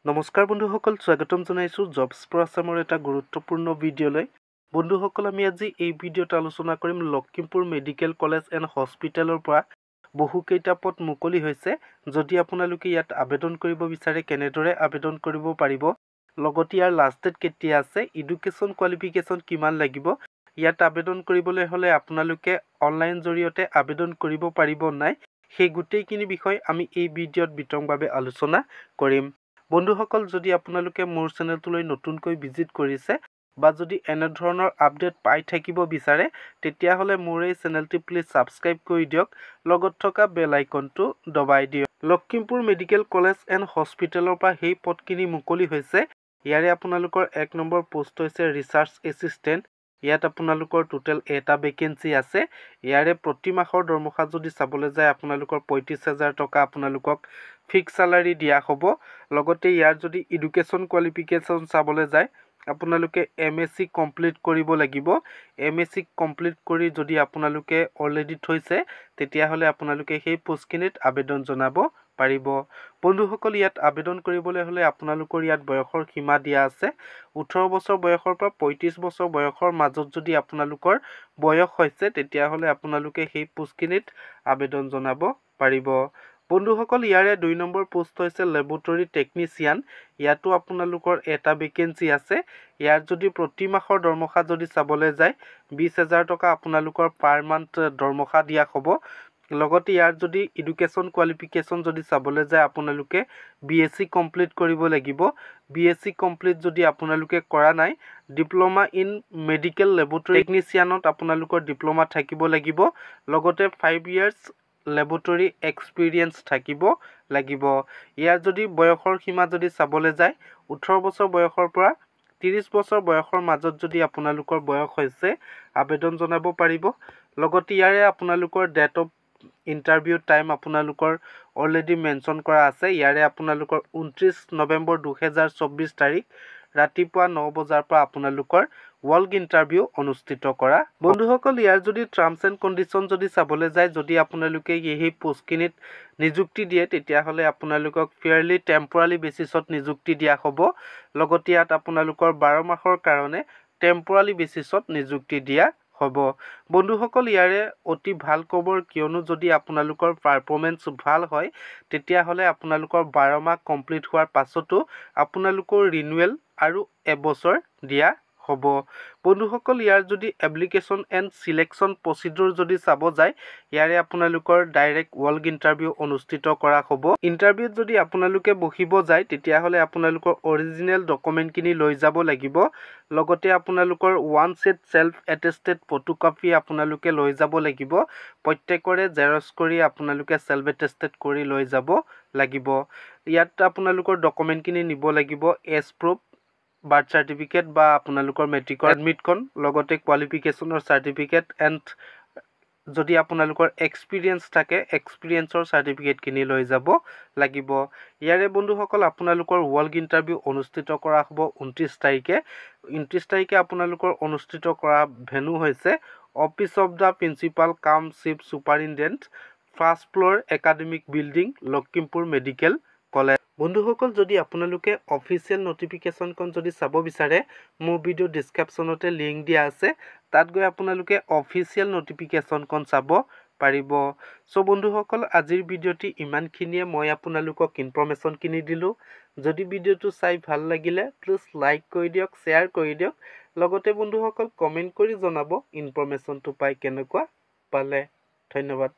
নমস্কাৰ বন্ধুসকল, স্বাগতম জনাইছোঁ জবছ ফৰ আছামৰ এটা গুৰুত্বপূৰ্ণ ভিডিঅ'লৈ। বন্ধুসকল, আমি আজি এই ভিডিঅ'ত আলোচনা কৰিম লখিমপুৰ মেডিকেল কলেজ এণ্ড হস্পিটেলৰ পৰা বহুকেইটা পদ মুকলি হৈছে। যদি আপোনালোকে ইয়াত আবেদন কৰিব বিচাৰে কেনেদৰে আবেদন কৰিব পাৰিব, লগতে ইয়াৰ লাষ্ট ডেট কেতিয়া আছে, এডুকেশ্যন কোৱালিফিকেশ্যন কিমান লাগিব, ইয়াত আবেদন কৰিবলৈ হ'লে আপোনালোকে অনলাইন জৰিয়তে আবেদন কৰিব পাৰিব নাই, সেই গোটেইখিনি বিষয় আমি এই ভিডিঅ'ত বিতংভাৱে আলোচনা কৰিম। বন্ধুসকল, যদি আপোনালোকে মোৰ চেনেলটোলৈ নতুনকৈ ভিজিট কৰিছে বা যদি এনেধৰণৰ আপডেট পাই থাকিব বিচাৰে, তেতিয়াহ'লে মোৰ এই চেনেলটি প্লিজ ছাবস্ক্ৰাইব কৰি দিয়ক, লগত থকা বেল আইকনটো দবাই দিয়ক। লখিমপুৰ মেডিকেল কলেজ এণ্ড হস্পিটেলৰ পৰা সেই পদখিনি মুকলি হৈছে। ইয়াৰে আপোনালোকৰ 1 নম্বৰ পোষ্ট হৈছে ৰিচাৰ্চ এছিষ্টেণ্ট। ইয়াত আপোনালোকৰ টোটেল এটা ভেকেঞ্চি আছে। ইয়াৰে প্ৰতি মাহৰ দৰমহা যদি চাবলৈ যায় আপোনালোকৰ 35,000 টকা আপোনালোকক ফিক্স চেলাৰী দিয়া হ'ব। লগতে ইয়াৰ যদি এডুকেশ্যন কোৱালিফিকেশ্যন চাবলৈ যায় আপোনালোকে MSc কমপ্লিট কৰিব লাগিব। MSc কমপ্লিট কৰি যদি আপোনালোকে অলৰেডি থৈছে তেতিয়াহ'লে আপোনালোকে সেই পোষ্টখিনিত আবেদন জনাব পাৰিব। বন্ধুসকল, ইয়াত আবেদন কৰিবলৈ হ'লে আপোনালোকৰ ইয়াত বয়সৰ সীমা দিয়া আছে। 18 বছৰ বয়সৰ পৰা 35 বছৰ বয়সৰ মাজত যদি আপোনালোকৰ বয়স হৈছে তেতিয়াহ'লে আপোনালোকে সেই পোষ্টখিনিত আবেদন জনাব পাৰিব। বন্ধুসকল, ইয়াৰে 2 নম্বৰ পোষ্ট হৈছে লেবৰেটৰী টেকনিচিয়ান। ইয়াতো আপোনালোকৰ এটা ভেকেঞ্চি আছে। ইয়াৰ যদি প্ৰতি মাহৰ দৰমহা যদি চাবলৈ যায় 20,000 টকা আপোনালোকৰ পাৰ মান্থ দৰমহা দিয়া হ'ব। লগতে ইয়াৰ যদি এডুকেশ্যন কোৱালিফিকেশ্যন যদি চাবলৈ যায় আপোনালোকে BSc কমপ্লিট কৰিব লাগিব। BSc কমপ্লিট যদি আপোনালোকে কৰা নাই, ডিপ্ল'মা ইন মেডিকেল লেবৰেটৰী টেকনিচিয়ানত আপোনালোকৰ ডিপ্ল'মা থাকিব লাগিব। লগতে 5 years লেবৰেটৰী এক্সপিৰিয়েঞ্চ থাকিব লাগিব। ইয়াৰ যদি বয়সৰ সীমা যদি চাবলৈ যায় 18 বছৰ বয়সৰ পৰা 30 বছৰ বয়সৰ মাজত যদি আপোনালোকৰ বয়স হৈছে আবেদন জনাব পাৰিব। লগতে ইয়াৰে আপোনালোকৰ ডেট অফ ইণ্টাৰভিউ টাইম আপোনালোকৰ অলৰেডি মেনশ্যন কৰা আছে। ইয়াৰে আপোনালোকৰ 29 নৱেম্বৰ 2024 তাৰিখ ৰাতিপুৱা 9 বজাৰ পৰা আপোনালোকৰ ৱাল্ক ইণ্টাৰভিউ অনুষ্ঠিত কৰা। বন্ধুসকল, ইয়াৰ যদি টাৰ্মছ এণ্ড কণ্ডিশ্যন যদি চাবলৈ যায়, যদি আপোনালোকে সেই পোষ্টখিনিত নিযুক্তি দিয়ে তেতিয়াহ'লে আপোনালোকক ফেয়াৰলি টেম্পৰাৰী বেচিছত নিযুক্তি দিয়া হ'ব। লগতে ইয়াত আপোনালোকৰ 12 মাহৰ কাৰণে টেম্পৰাৰী বেচিছত নিযুক্তি দিয়া হ'ব। বন্ধুসকল, ইয়াৰে অতি ভাল খবৰ, কিয়নো যদি আপোনালোকৰ পাৰফৰ্মেঞ্চ ভাল হয় তেতিয়াহ'লে আপোনালোকৰ 12 মাহ কমপ্লিট হোৱাৰ পাছতো আপোনালোকৰ ৰিনুৱেল আৰু এবছৰ দিয়া হ'ব। বন্ধুসকল, ইয়াৰ যদি এপ্লিকেশ্যন এণ্ড চিলেকশ্যন প্ৰচিডিউৰ যদি চাব যায় ইয়াৰে আপোনালোকৰ ডাইৰেক্ট ৱাল্ক ইণ্টাৰভিউ অনুষ্ঠিত কৰা হ'ব। ইণ্টাৰভিউত যদি আপোনালোকে বহিব যায় তেতিয়াহ'লে আপোনালোকৰ অৰিজিনেল ডকুমেণ্টখিনি লৈ যাব লাগিব। লগতে আপোনালোকৰ 1 set চেল্ফ এটেষ্টেড ফটোকপি আপোনালোকে লৈ যাব লাগিব। প্ৰত্যেকৰে জেৰক্স কৰি আপোনালোকে চেল্ফ এটেষ্টেড কৰি লৈ যাব লাগিব। ইয়াত আপোনালোকৰ ডকুমেণ্টখিনি নিব লাগিব। এজ প্ৰুফ, বাৰ্থ চাৰ্টিফিকেট বা আপোনালোকৰ মেট্ৰিকৰ এডমিটখন, লগতে কোৱালিফিকেশ্যনৰ চাৰ্টিফিকেট এণ্ড যদি আপোনালোকৰ এক্সপিৰিয়েঞ্চ থাকে এক্সপিৰিয়েঞ্চৰ চাৰ্টিফিকেটখিনি লৈ যাব লাগিব। ইয়াৰে বন্ধুসকল আপোনালোকৰ ৱাল্ক ইণ্টাৰভিউ অনুষ্ঠিত কৰা হ'ব 29 তাৰিখে। 29 তাৰিখে আপোনালোকৰ অনুষ্ঠিত কৰা ভেন্যু হৈছে office of the principal cum chief superintendent, first floor academic building, Lakhimpur medical college. বন্ধুসকল, যদি আপোনালোকে অফিচিয়েল নটিফিকেশ্যনখন যদি চাব বিচাৰে মোৰ ভিডিঅ' ডিছক্ৰিপশ্যনতে লিংক দিয়া আছে, তাত গৈ আপোনালোকে অফিচিয়েল নটিফিকেশ্যনখন চাব পাৰিব। চ' বন্ধুসকল, আজিৰ ভিডিঅ'টি ইমানখিনিয়ে। মই আপোনালোকক ইনফৰ্মেশ্যনখিনি দিলোঁ। যদি ভিডিঅ'টো চাই ভাল লাগিলে প্লিজ লাইক কৰি দিয়ক, শ্বেয়াৰ কৰি দিয়ক। লগতে বন্ধুসকল কমেণ্ট কৰি জনাব ইনফৰ্মেশ্যনটো পাই কেনেকুৱা পালে। ধন্যবাদ।